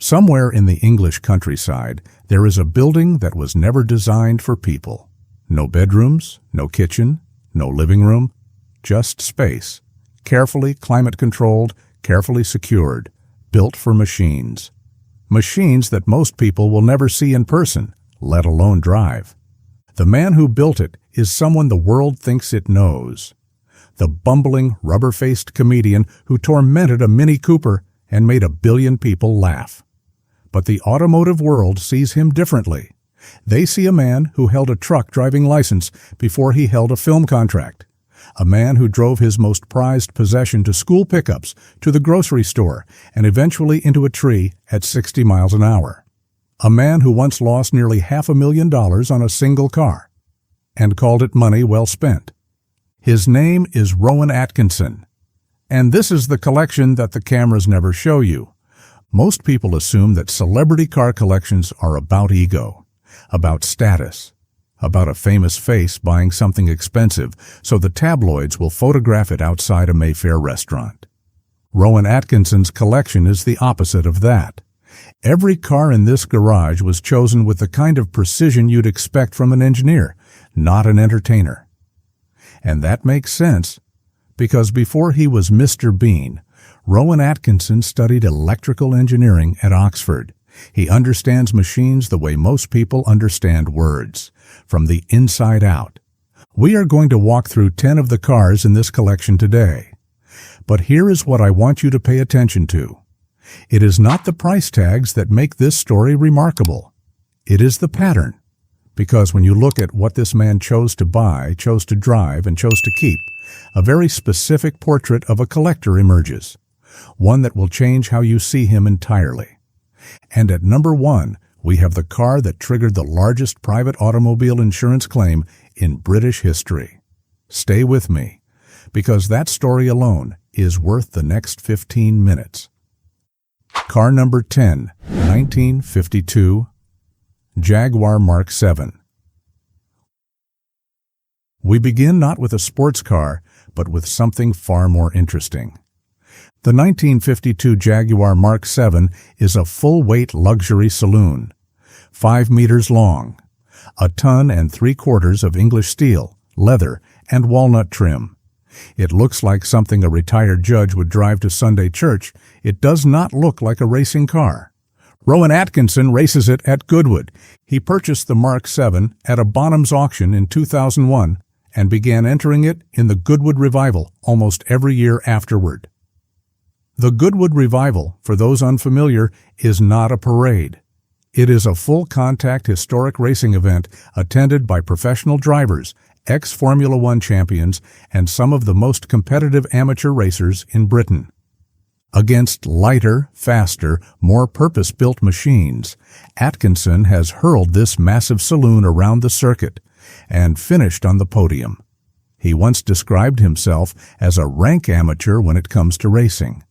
Somewhere in the English countryside, there is a building that was never designed for people. No bedrooms, no kitchen, no living room, just space. Carefully climate-controlled, carefully secured, built for machines. Machines that most people will never see in person, let alone drive. The man who built it is someone the world thinks it knows. The bumbling, rubber-faced comedian who tormented a Mini Cooper and made 1 billion people laugh. But the automotive world sees him differently. They see a man who held a truck driving license before he held a film contract. A man who drove his most prized possession to school pickups, to the grocery store, and eventually into a tree at 60 miles an hour. A man who once lost nearly $500,000 on a single car and called it money well spent. His name is Rowan Atkinson. And this is the collection that the cameras never show you. Most people assume that celebrity car collections are about ego, about status, about a famous face buying something expensive so the tabloids will photograph it outside a Mayfair restaurant. Rowan Atkinson's collection is the opposite of that. Every car in this garage was chosen with the kind of precision you'd expect from an engineer, not an entertainer. And that makes sense, because before he was Mr. Bean, Rowan Atkinson studied electrical engineering at Oxford. He understands machines the way most people understand words, from the inside out. We are going to walk through 10 of the cars in this collection today. But here is what I want you to pay attention to. It is not the price tags that make this story remarkable. It is the pattern. Because when you look at what this man chose to buy, chose to drive, and chose to keep, a very specific portrait of a collector emerges. One that will change how you see him entirely. And at number 1, we have the car that triggered the largest private automobile insurance claim in British history. Stay with me, because that story alone is worth the next 15 minutes. Car number 10, 1952, Jaguar Mark 7. We begin not with a sports car, but with something far more interesting. The 1952 Jaguar Mark 7 is a full-weight luxury saloon, 5 meters long, 1.75 tons of English steel, leather, and walnut trim. It looks like something a retired judge would drive to Sunday church. It does not look like a racing car. Rowan Atkinson races it at Goodwood. He purchased the Mark 7 at a Bonhams auction in 2001 and began entering it in the Goodwood Revival almost every year afterward. The Goodwood Revival, for those unfamiliar, is not a parade. It is a full-contact historic racing event attended by professional drivers, ex-Formula One champions, and some of the most competitive amateur racers in Britain. Against lighter, faster, more purpose-built machines, Atkinson has hurled this massive saloon around the circuit and finished on the podium. He once described himself as a rank amateur when it comes to racing.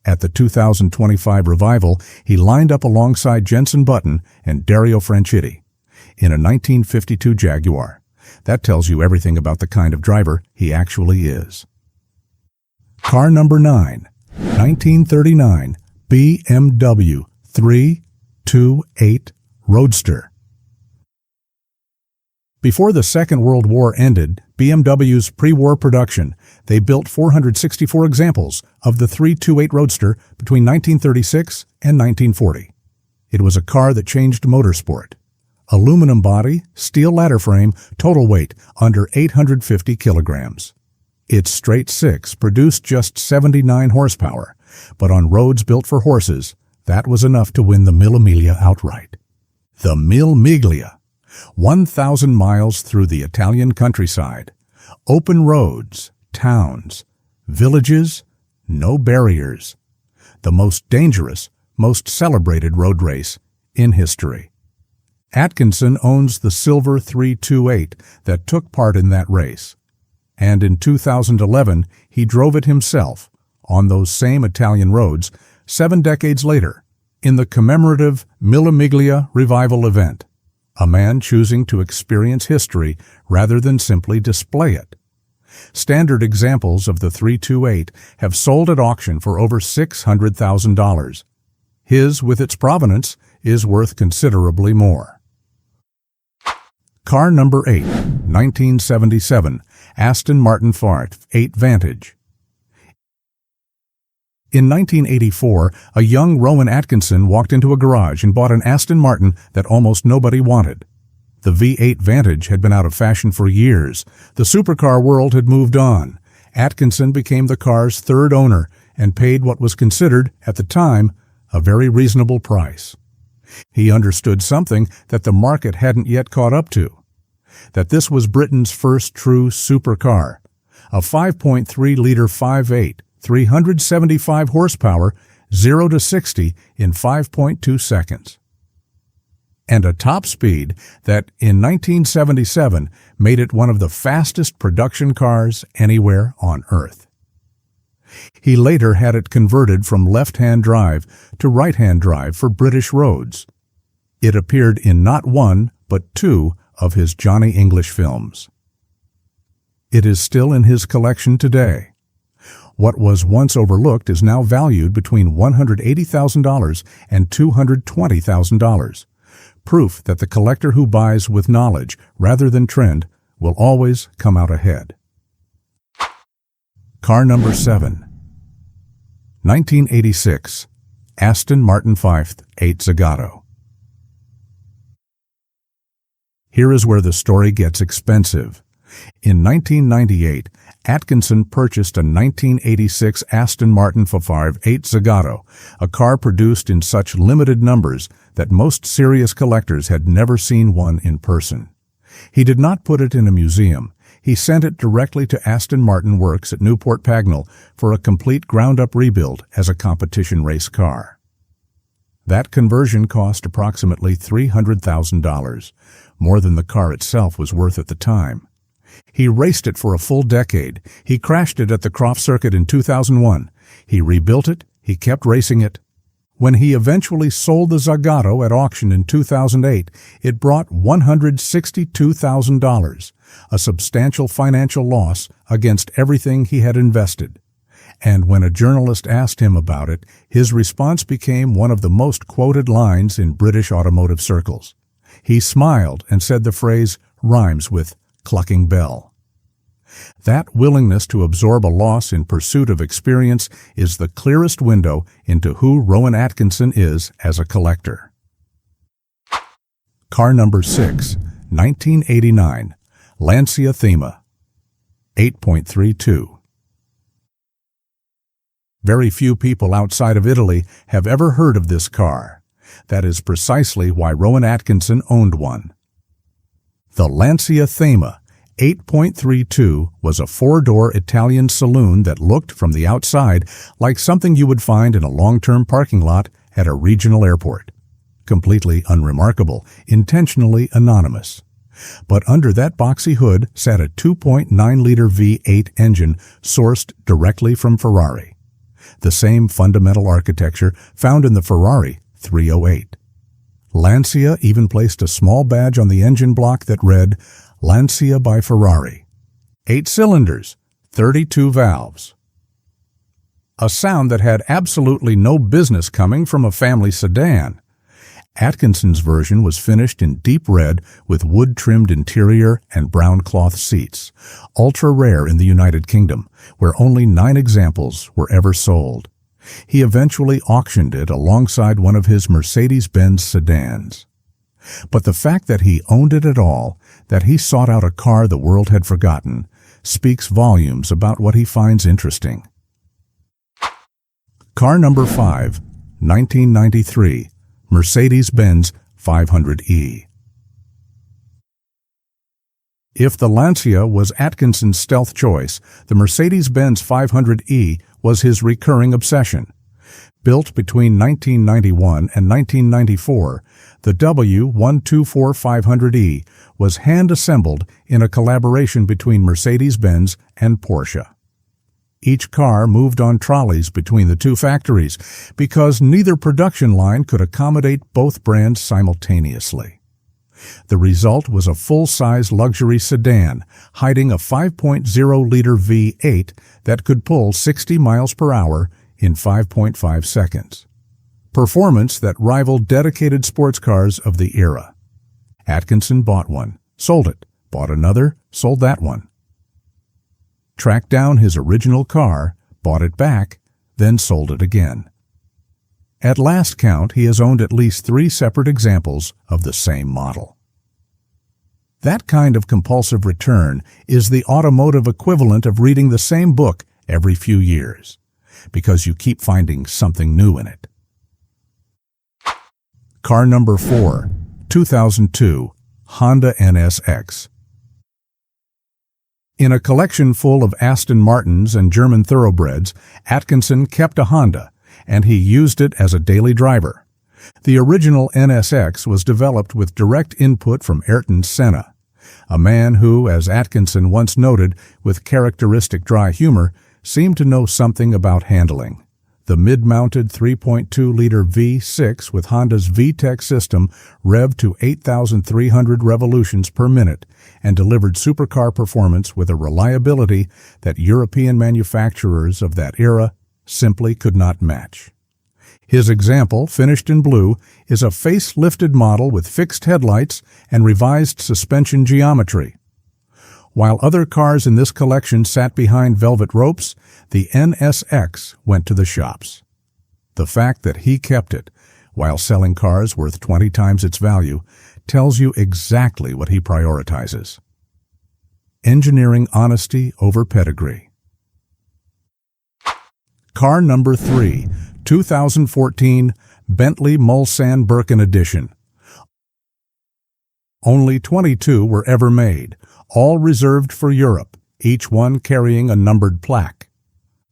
At the 2025 revival, he lined up alongside Jenson Button and Dario Franchitti in a 1952 Jaguar. That tells you everything about the kind of driver he actually is. Car number 9, 1939 BMW 328 Roadster. Before the Second World War ended, BMW's pre-war production, they built 464 examples of the 328 Roadster between 1936 and 1940. It was a car that changed motorsport. Aluminum body, steel ladder frame, total weight under 850 kilograms. Its straight six produced just 79 horsepower, but on roads built for horses, that was enough to win the Mille Miglia outright. The Mille Miglia, 1,000 miles through the Italian countryside, open roads, towns, villages, no barriers. The most dangerous, most celebrated road race in history. Atkinson owns the silver 328 that took part in that race. And in 2011, he drove it himself on those same Italian roads 7 decades later in the commemorative Mille Miglia revival event. A man choosing to experience history rather than simply display it. Standard examples of the 328 have sold at auction for over $600,000. His, with its provenance, is worth considerably more. Car number 8, 1977, Aston Martin V8 Vantage. In 1984, a young Rowan Atkinson walked into a garage and bought an Aston Martin that almost nobody wanted. The V8 Vantage had been out of fashion for years. The supercar world had moved on. Atkinson became the car's third owner and paid what was considered, at the time, a very reasonable price. He understood something that the market hadn't yet caught up to, that this was Britain's first true supercar, a 5.3-liter 5.8, 375 horsepower, 0 to 60 in 5.2 seconds. And a top speed that, in 1977, made it one of the fastest production cars anywhere on Earth. He later had it converted from left-hand drive to right-hand drive for British roads. It appeared in not one, but two of his Johnny English films. It is still in his collection today. What was once overlooked is now valued between $180,000 and $220,000. Proof that the collector who buys with knowledge rather than trend will always come out ahead. Car number 7, 1986, Aston Martin V8 Zagato. Here is where the story gets expensive. In 1998, Atkinson purchased a 1986 Aston Martin V8 Zagato, a car produced in such limited numbers that most serious collectors had never seen one in person. He did not put it in a museum. He sent it directly to Aston Martin Works at Newport Pagnell for a complete ground-up rebuild as a competition race car. That conversion cost approximately $300,000, more than the car itself was worth at the time. He raced it for a full decade. He crashed it at the Croft Circuit in 2001. He rebuilt it. He kept racing it. When he eventually sold the Zagato at auction in 2008, it brought $162,000, a substantial financial loss against everything he had invested. And when a journalist asked him about it, his response became one of the most quoted lines in British automotive circles. He smiled and said the phrase rhymes with clucking bell. That willingness to absorb a loss in pursuit of experience is the clearest window into who Rowan Atkinson is as a collector. Car number 6, 1989, Lancia Thema, 8.32. Very few people outside of Italy have ever heard of this car. That is precisely why Rowan Atkinson owned one. The Lancia Thema 8.32 was a four-door Italian saloon that looked from the outside like something you would find in a long-term parking lot at a regional airport. Completely unremarkable, intentionally anonymous. But under that boxy hood sat a 2.9-liter V8 engine sourced directly from Ferrari. The same fundamental architecture found in the Ferrari 308. Lancia even placed a small badge on the engine block that read, Lancia by Ferrari. 8 cylinders, 32 valves. A sound that had absolutely no business coming from a family sedan. Atkinson's version was finished in deep red with wood-trimmed interior and brown cloth seats, ultra rare in the United Kingdom, where only 9 examples were ever sold. He eventually auctioned it alongside one of his Mercedes-Benz sedans. But the fact that he owned it at all, that he sought out a car the world had forgotten, speaks volumes about what he finds interesting. Car number 5, 1993, Mercedes-Benz 500e. If the Lancia was Atkinson's stealth choice, the Mercedes-Benz 500e was his recurring obsession. Built between 1991 and 1994, the W124500E was hand-assembled in a collaboration between Mercedes-Benz and Porsche. Each car moved on trolleys between the two factories because neither production line could accommodate both brands simultaneously. The result was a full-size luxury sedan hiding a 5.0-liter V8 that could pull 60 miles per hour in 5.5 seconds. performance that rivaled dedicated sports cars of the era. Atkinson bought one, sold it, bought another, sold that one. Tracked down his original car, bought it back, then sold it again. At last count, he has owned at least 3 separate examples of the same model. That kind of compulsive return is the automotive equivalent of reading the same book every few years, because you keep finding something new in it. Car number 4, 2002, Honda NSX. In a collection full of Aston Martins and German thoroughbreds, Atkinson kept a Honda, and he used it as a daily driver. The original NSX was developed with direct input from Ayrton Senna, a man who, as Atkinson once noted with characteristic dry humor, seemed to know something about handling. The mid-mounted 3.2-liter V6 with Honda's VTEC system revved to 8,300 revolutions per minute and delivered supercar performance with a reliability that European manufacturers of that era simply could not match. His example, finished in blue, is a face-lifted model with fixed headlights and revised suspension geometry. While other cars in this collection sat behind velvet ropes, the NSX went to the shops. The fact that he kept it, while selling cars worth 20 times its value, tells you exactly what he prioritizes. Engineering honesty over pedigree. Car number 3, 2014 Bentley Mulsanne Birkin Edition. Only 22 were ever made, all reserved for Europe, each one carrying a numbered plaque.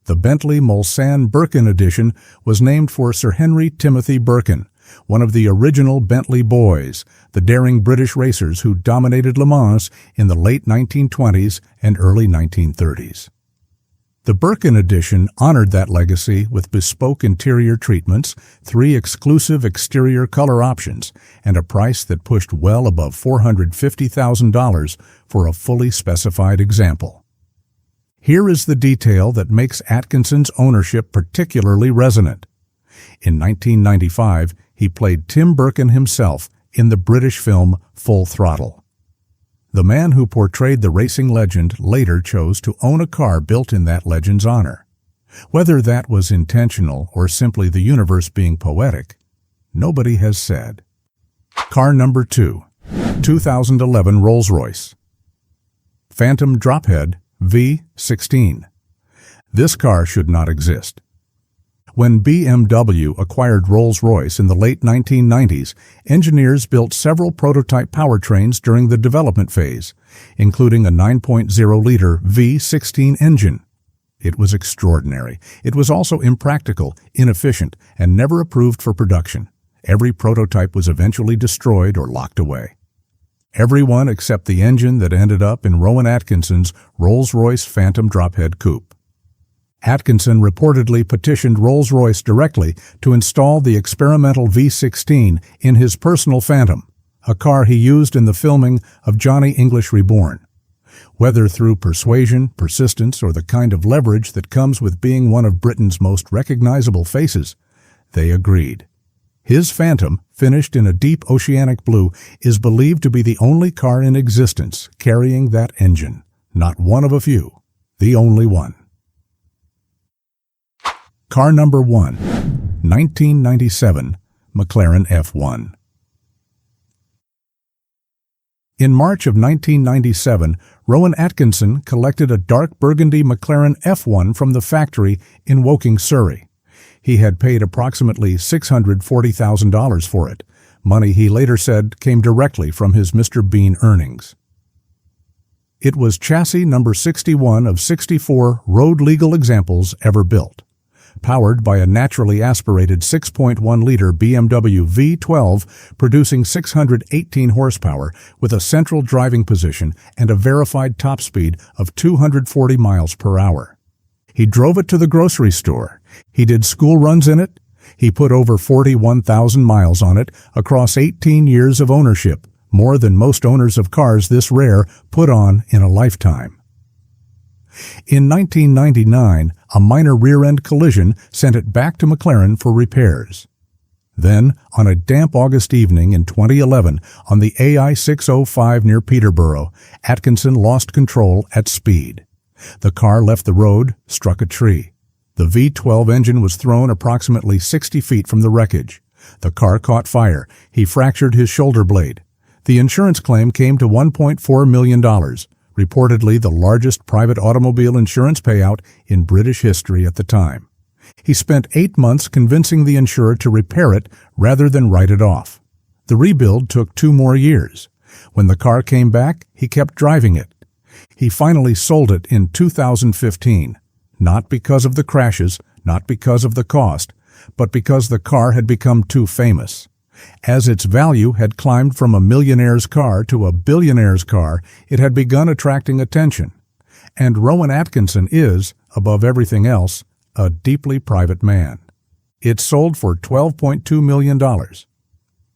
The Bentley Mulsanne Birkin Edition was named for Sir Henry Timothy Birkin, one of the original Bentley boys, the daring British racers who dominated Le Mans in the late 1920s and early 1930s. The Birkin Edition honored that legacy with bespoke interior treatments, 3 exclusive exterior color options, and a price that pushed well above $450,000 for a fully specified example. Here is the detail that makes Atkinson's ownership particularly resonant. In 1995, he played Tim Birkin himself in the British film Full Throttle. The man who portrayed the racing legend later chose to own a car built in that legend's honor. Whether that was intentional or simply the universe being poetic, nobody has said. Car number 2, 2011 Rolls-Royce. Phantom Drophead V16. This car should not exist. When BMW acquired Rolls-Royce in the late 1990s, engineers built several prototype powertrains during the development phase, including a 9.0-liter V16 engine. It was extraordinary. It was also impractical, inefficient, and never approved for production. Every prototype was eventually destroyed or locked away. Everyone except the engine that ended up in Rowan Atkinson's Rolls-Royce Phantom Drophead Coupe. Atkinson reportedly petitioned Rolls-Royce directly to install the experimental V16 in his personal Phantom, a car he used in the filming of Johnny English Reborn. Whether through persuasion, persistence, or the kind of leverage that comes with being one of Britain's most recognizable faces, they agreed. His Phantom, finished in a deep oceanic blue, is believed to be the only car in existence carrying that engine. Not one of a few, the only one. Car number 1, 1997 McLaren F1. In March of 1997, Rowan Atkinson collected a dark burgundy McLaren F1 from the factory in Woking, Surrey. He had paid approximately $640,000 for it, money he later said came directly from his Mr. Bean earnings. It was chassis number 61 of 64 road-legal examples ever built. Powered by a naturally aspirated 6.1-liter BMW V12 producing 618 horsepower with a central driving position and a verified top speed of 240 miles per hour. He drove it to the grocery store. He did school runs in it. He put over 41,000 miles on it across 18 years of ownership, more than most owners of cars this rare put on in a lifetime. In 1999, a minor rear-end collision sent it back to McLaren for repairs. Then, on a damp August evening in 2011, on the AI 605 near Peterborough, Atkinson lost control at speed. The car left the road, struck a tree. The V12 engine was thrown approximately 60 feet from the wreckage. The car caught fire. He fractured his shoulder blade. The insurance claim came to $1.4 million, reportedly the largest private automobile insurance payout in British history at the time. He spent 8 months convincing the insurer to repair it rather than write it off. The rebuild took 2 more years. When the car came back, he kept driving it. He finally sold it in 2015, not because of the crashes, not because of the cost, but because the car had become too famous. As its value had climbed from a millionaire's car to a billionaire's car, it had begun attracting attention. And Rowan Atkinson is, above everything else, a deeply private man. It sold for $12.2 million.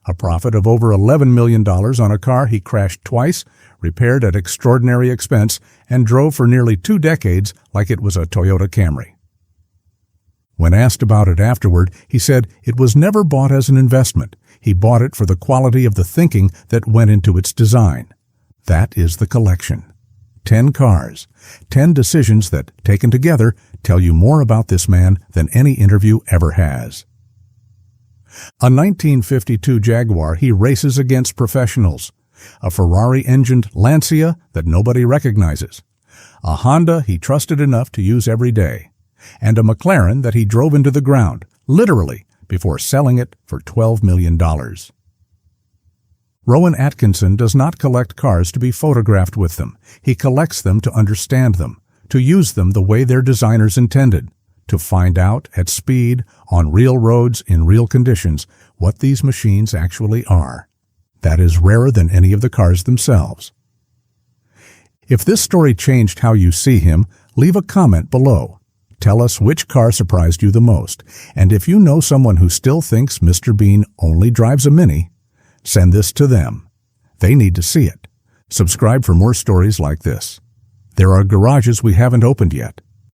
A profit of over $11 million on a car he crashed twice, repaired at extraordinary expense, and drove for nearly 2 decades like it was a Toyota Camry. When asked about it afterward, he said it was never bought as an investment. He bought it for the quality of the thinking that went into its design. That is the collection. 10 cars, 10 decisions that, taken together, tell you more about this man than any interview ever has. A 1952 Jaguar he races against professionals. A Ferrari-engined Lancia that nobody recognizes. A Honda he trusted enough to use every day. And a McLaren that he drove into the ground, literally, before selling it for $12 million. Rowan Atkinson does not collect cars to be photographed with them. He collects them to understand them, to use them the way their designers intended, to find out, at speed, on real roads, in real conditions, what these machines actually are. That is rarer than any of the cars themselves. If this story changed how you see him, leave a comment below. Tell us which car surprised you the most, and if you know someone who still thinks Mr. Bean only drives a Mini, send this to them. They need to see it. Subscribe for more stories like this. There are garages we haven't opened yet.